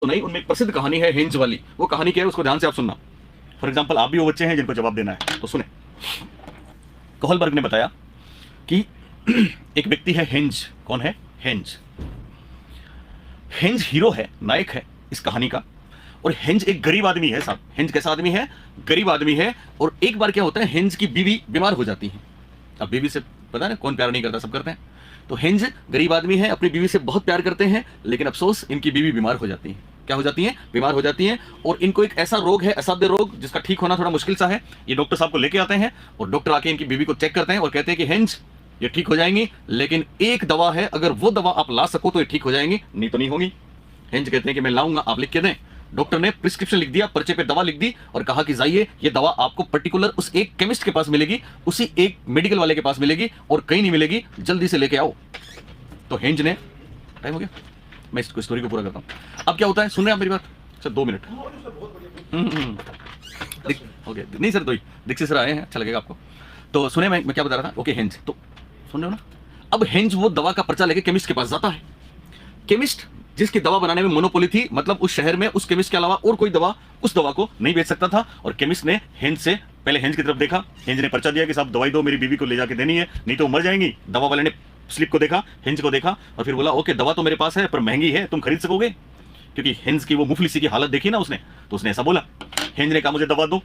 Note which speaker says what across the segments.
Speaker 1: तो नहीं, उनमें एक प्रसिद्ध कहानी है हेंज वाली। वो कहानी क्या है उसको ध्यान से आप सुनना। फॉर एग्जाम्पल आप भी वो बच्चे हैं जिनको जवाब देना है, तो सुने। कोहलबर्ग ने बताया कि एक व्यक्ति है हेंज। कौन है? हेंज। हेंज हीरो है, नायक है इस कहानी का। और हेंज एक गरीब आदमी है साहब। हेंज कैसा आदमी है? गरीब आदमी है। और एक बार क्या होता है, हेंज की बीवी बीमार हो जाती है। अब बीवी से पता है ना कौन प्यार नहीं करता, सब करते हैं। तो हेंज गरीब आदमी है, अपनी बीवी से बहुत प्यार करते हैं, लेकिन अफसोस इनकी बीवी बीमार हो जाती है। क्या हो जाती है? बीमार हो जाती हैं। और इनको एक ऐसा रोग है, असाध्य रोग, जिसका ठीक होना थोड़ा मुश्किल सा है। ये डॉक्टर साहब को लेके आते हैं और डॉक्टर आके इनकी बीवी को चेक करते हैं और कहते हैं कि हेंज ये ठीक हो जाएंगी, लेकिन एक दवा है, अगर वो दवा आप ला सको तो ये ठीक हो जाएंगी, नहीं तो नहीं होगी। हेंज कहते हैं कि मैं लाऊंगा, आप लिख के दें। डॉक्टर ने प्रिस्क्रिप्शन लिख दिया, पर्चे पे दवा लिख दी और कहा कि जाइए, ये दवा आपको पर्टिकुलर उस एक केमिस्ट के पास मिलेगी, उसी एक मेडिकल वाले के पास मिलेगी, और कहीं नहीं मिलेगी, जल्दी से लेके आओ। तो हेंज ने, टाइम हो गया, मैं इसको स्टोरी को पूरा करता हूं। अब क्या होता है, सुन रहे हैं आप मेरी बात? Sir 2 minute. हो गया नहीं सर, 2 ही। दीक्षित सर आए हैं, अच्छा लगेगा आपको। तो सुने, मैं क्या बता रहा था। ओके, हेंज तो सुन रहे हो ना। अब हेंज वो दवा का पर्चा लेके केमिस्ट के पास जाता है। केमिस्ट जिसकी दवा बनाने में मोनोपोली थी, मतलब उस शहर में उस केमिस्ट के अलावा और कोई दवा उस दवा को नहीं बेच सकता था। और केमिस्ट ने हेंज से पहले हेंज की तरफ देखा। हेंज ने पर्चा दिया कि साहब दवाई दो, मेरी बीवी को ले जाके देनी है, नहीं तो मर जाएंगी। दवा वाले ने स्लिप को देखा, हेंज को देखा और फिर बोला ओके, दवा तो मेरे पास है पर महंगी है, तुम खरीद सकोगे? क्योंकि हेंज की वो मुफलिसी की हालत देखी ना उसने, तो उसने ऐसा बोला। हेंज ने कहा मुझे दवा दो,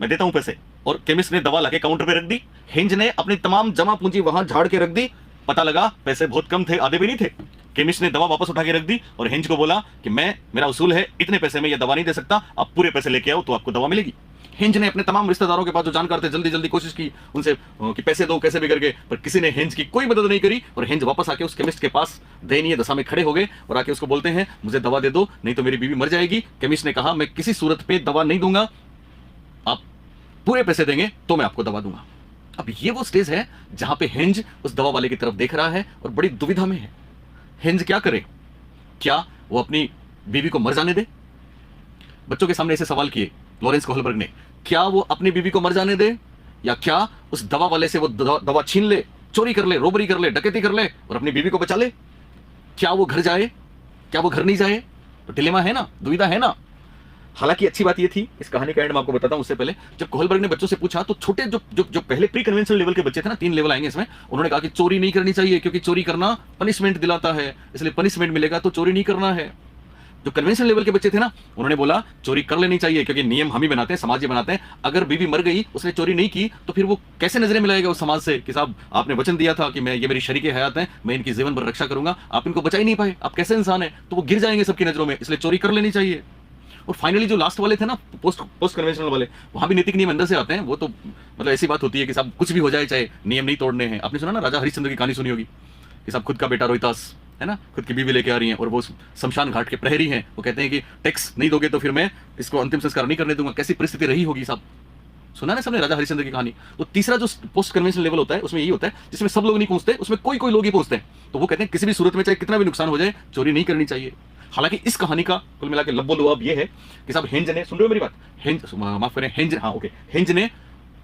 Speaker 1: मैं देता हूं पैसे। और केमिस्ट ने दवा लाके काउंटर पे रख दी। हेंज ने अपनी तमाम जमा पूंजी वहां झाड़ के रख दी। पता लगा पैसे बहुत कम थे, आधे भी नहीं थे। केमिस्ट ने दवा वापस उठा के रख दी और हेंज को बोला कि मेरा उसूल है, इतने पैसे में ये दवा नहीं दे सकता, आप पूरे पैसे लेके आओ तो आपको दवा मिलेगी। हेंज ने अपने तमाम रिश्तेदारों के पास जो जानकार थे जल्दी जल्दी कोशिश की उनसे कि पैसे दो कैसे भी करके, पर किसी ने हेंज की कोई मदद नहीं करी। और हेंज वापस आके उस केमिस्ट के पास दयनीय दशा में खड़े हो गए और आके उसको बोलते हैं मुझे दवा दे दो, नहीं तो मेरी बीवी मर जाएगी। केमिस्ट ने कहा मैं किसी सूरत पे दवा नहीं दूंगा, आप पूरे पैसे देंगे तो मैं आपको दवा दूंगा। अब ये वो स्टेज है जहां पे हेंज उस दवा वाले की तरफ देख रहा है और बड़ी दुविधा में है। हेंज क्या करे? क्या वो अपनी बीवी को मर जाने दे? बच्चों के सामने ऐसे सवाल किए लॉरेंस कोहलबर्ग ने। क्या वो अपनी बीवी को मर जाने दे, या क्या उस दवा वाले से वो दवा छीन ले, चोरी कर ले, रोबरी कर ले, डकैती कर ले और अपनी बीवी को बचा ले? क्या वो घर जाए, क्या वो घर नहीं जाए? तो डिलेमा है ना, दुविधा है ना। हालांकि अच्छी बात ये थी, इस कहानी का एंड मैं आपको बताता हूं उससे पहले, जब कोहलबर्ग ने बच्चों से पूछा तो छोटे जो पहले प्री कन्वेंशनल लेवल के बच्चे थे ना, 3 लेवल आएंगे इसमें, उन्होंने कहा कि चोरी नहीं करनी चाहिए क्योंकि चोरी करना पनिशमेंट दिलाता है, इसलिए पनिशमेंट मिलेगा तो चोरी नहीं करना है। जो कन्वेंशनल लेवल के बच्चे थे ना, उन्होंने बोला चोरी कर लेनी चाहिए क्योंकि नियम हम ही बनाते हैं, समाज ही बनाते हैं। अगर बीवी मर गई, उसने चोरी नहीं की, तो फिर वो कैसे नजरें मिलाएगा उस समाज से कि साहब आपने वचन दिया था कि ये मेरी शरीके हयात हैं, मैं इनकी जीवन भर रक्षा करूंगा, आप इनको बचा ही नहीं पाए, आप कैसे इंसान है? तो वो गिर जाएंगे सबकी नजरों में, इसलिए चोरी कर लेनी चाहिए। और फाइनली जो लास्ट वाले थे ना, पोस्ट कन्वेंशनल वाले, वहां भी नैतिक नियम अंदर से आते हैं। वो तो मतलब ऐसी बात होती है कि साहब कुछ भी हो जाए, चाहे नियम नहीं तोड़ने हैं। आपने सुना ना राजा हरिश्चंद्र की कहानी सुनी होगी कि साहब खुद का बेटा रोहितास है ना, खुद की बीवी लेके आ रही हैं और वो शमशान घाट के प्रहरी हैं, वो कहते हैं कि टैक्स नहीं दोगे तो फिर मैं इसको अंतिम संस्कार नहीं करने दूंगा। कैसी परिस्थिति रही होगी साहब, सुना ना सबने राजा हरिश्चंद्र की कहानी। तो तीसरा जो पोस्ट कन्वेंशनल लेवल होता है उसमें यही होता है, जिसमें सब लोग नहीं पहुंचते, उसमें कोई कोई लोग ही पहुंचते हैं। तो वो कहते हैं किसी भी सूरत में चाहे कितना भी नुकसान हो जाए, चोरी नहीं करनी चाहिए। हालांकि इस कहानी का कुल मिला के लब्बो-लुआब ये है कि साहब हेंज ने, सुन रहे हो मेरी बात? हेंज, माफ करें, हेंज, हाँ ओके, हेंज ने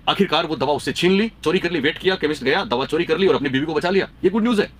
Speaker 1: आखिरकार वो दवा उससे छीन ली, चोरी कर ली, वेट किया, केमिस्ट गया, दवा चोरी कर ली और अपनी बीवी को बचा लिया। ये गुड न्यूज है।